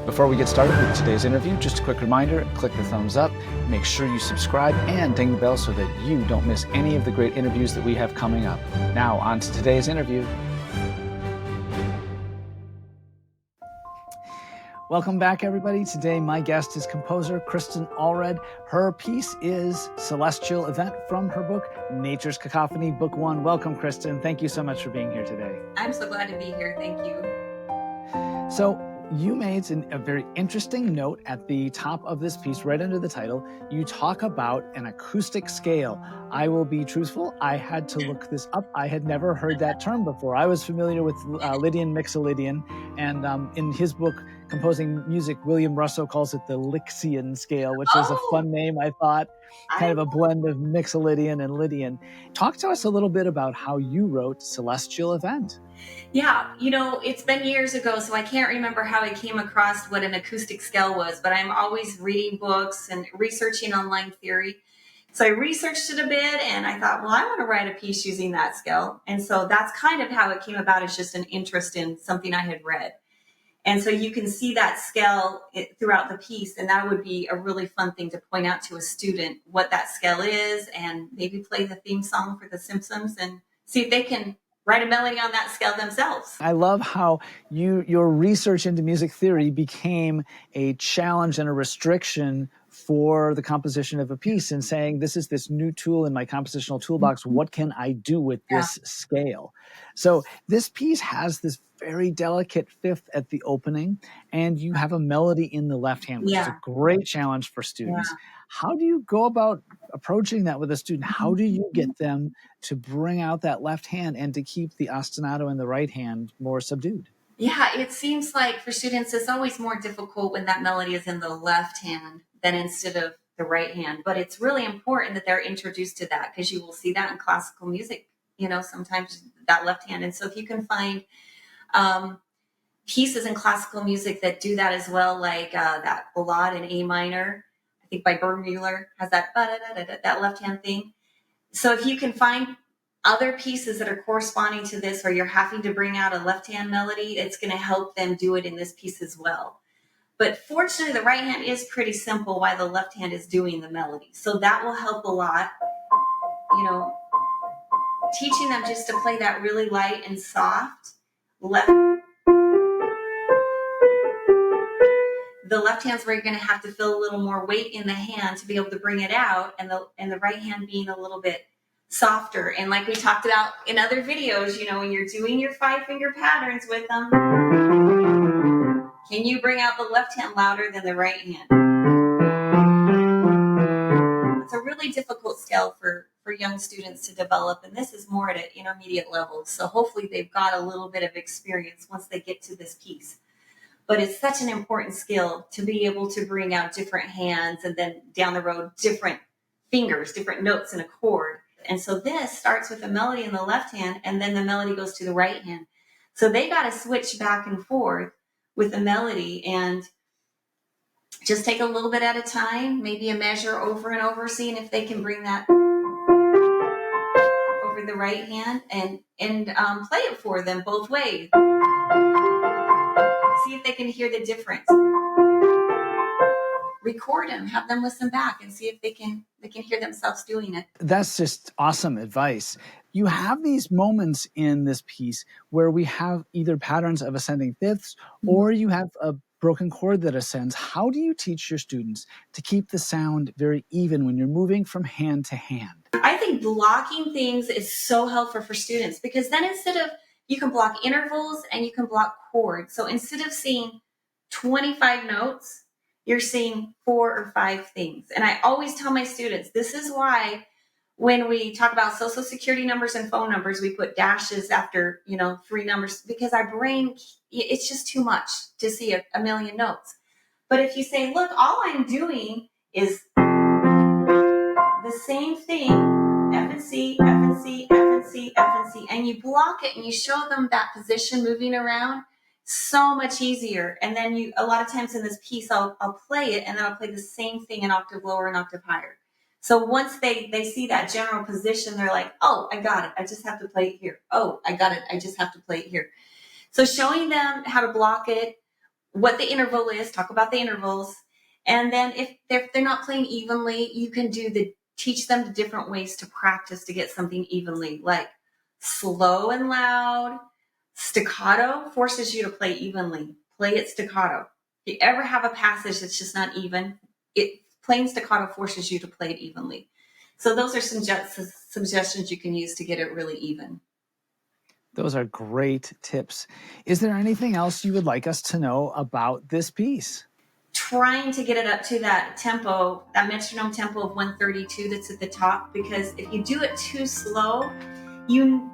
Before we get started with today's interview, just a quick reminder, click the thumbs up, make sure you subscribe and ding the bell so that you don't miss any of the great interviews that we have coming up. Now, on to today's interview. Welcome back, everybody. Today, my guest is composer Kristen Allred. Her piece is Celestial Event from her book, Nature's Cacophony, Book 1. Welcome, Kristen. Thank you so much for being here today. I'm so glad to be here. Thank you. So, you made a very interesting note at the top of this piece, right under the title. You talk about an acoustic scale. I will be truthful, I had to look this up. I had never heard that term before. I was familiar with Lydian, Mixolydian, and in his book, Composing Music, William Russo calls it the Lixian scale, which is a fun name, I thought, kind of a blend of Mixolydian and Lydian. Talk to us a little bit about how you wrote Celestial Event. Yeah, it's been years ago, so I can't remember how I came across what an acoustic scale was, but I'm always reading books and researching online theory. So I researched it a bit and I thought, well, I want to write a piece using that scale. And so that's kind of how it came about. It's just an interest in something I had read. And so you can see that scale throughout the piece, and that would be a really fun thing to point out to a student what that scale is, and maybe play the theme song for The Simpsons and see if they can write a melody on that scale themselves. I love how your research into music theory became a challenge and a restriction for the composition of a piece, and saying, this is this new tool in my compositional toolbox. What can I do with this scale? So this piece has this very delicate fifth at the opening, and you have a melody in the left hand, which is a great challenge for students. How do you go about approaching that with a student? How do you get them to bring out that left hand and to keep the ostinato in the right hand more subdued? Yeah, it seems like for students, it's always more difficult when that melody is in the left hand than instead of the right hand. But it's really important that they're introduced to that, because you will see that in classical music, sometimes that left hand. And so if you can find pieces in classical music that do that as well, like that ballade in A minor, I think by Bermuller, has that that left hand thing. So if you can find other pieces that are corresponding to this, or you're having to bring out a left hand melody, it's going to help them do it in this piece as well. But fortunately, the right hand is pretty simple while the left hand is doing the melody. So that will help a lot, teaching them just to play that really light and soft left. The left hand's where you're going to have to feel a little more weight in the hand to be able to bring it out, and the right hand being a little bit softer. And like we talked about in other videos, when you're doing your 5-finger patterns with them, can you bring out the left hand louder than the right hand? It's a really difficult scale for young students to develop, and this is more at an intermediate level. So hopefully they've got a little bit of experience once they get to this piece. But it's such an important skill to be able to bring out different hands, and then down the road, different fingers, different notes in a chord. And so this starts with a melody in the left hand, and then the melody goes to the right hand. So they got to switch back and forth with the melody, and just take a little bit at a time, maybe a measure over and over, seeing if they can bring that over the right hand, and play it for them both ways. See if they can hear the difference. Record them, have them listen back, and see if they can hear themselves doing it. That's just awesome advice. You have these moments in this piece where we have either patterns of ascending fifths, or you have a broken chord that ascends. How do you teach your students to keep the sound very even when you're moving from hand to hand? I think blocking things is so helpful for students, because then you can block intervals and you can block chords. So instead of seeing 25 notes, you're seeing 4 or 5 things. And I always tell my students, this is why when we talk about social security numbers and phone numbers, we put dashes after, 3 numbers, because our brain, it's just too much to see a million notes. But if you say, look, all I'm doing is the same thing, F and C, F and C, F and C, F and C, and you block it and you show them that position moving around, so much easier. And then a lot of times in this piece, I'll play it, and then I'll play the same thing an octave lower, an octave higher. So once they see that general position, they're like, oh, I got it. I just have to play it here. Oh, I got it. I just have to play it here. So showing them how to block it, what the interval is, talk about the intervals. And then if they're not playing evenly, you can teach them the different ways to practice to get something evenly, like slow and loud. Staccato forces you to play evenly. Play it staccato. If you ever have a passage that's just not even, playing staccato forces you to play it evenly. So those are some suggestions you can use to get it really even. Those are great tips. Is there anything else you would like us to know about this piece? Trying to get it up to that tempo, that metronome tempo of 132 that's at the top, because if you do it too slow,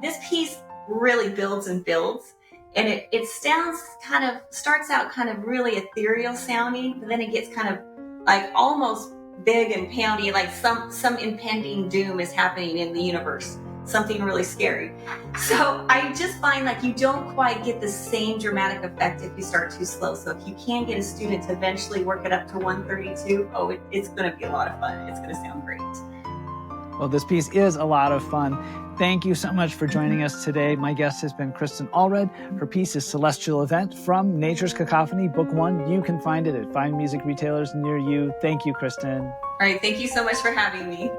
this piece really builds and builds, and it starts out kind of really ethereal sounding, but then it gets kind of like almost big and poundy, like some impending doom is happening in the universe, something really scary. So I just find like you don't quite get the same dramatic effect if you start too slow. So if you can get a student to eventually work it up to 132, it's going to be a lot of fun. It's going to sound great. Well, this piece is a lot of fun. Thank you so much for joining us today. My guest has been Kristen Allred. Her piece is Celestial Event from Nature's Cacophony, Book 1. You can find it at fine music retailers near you. Thank you, Kristen. All right. Thank you so much for having me.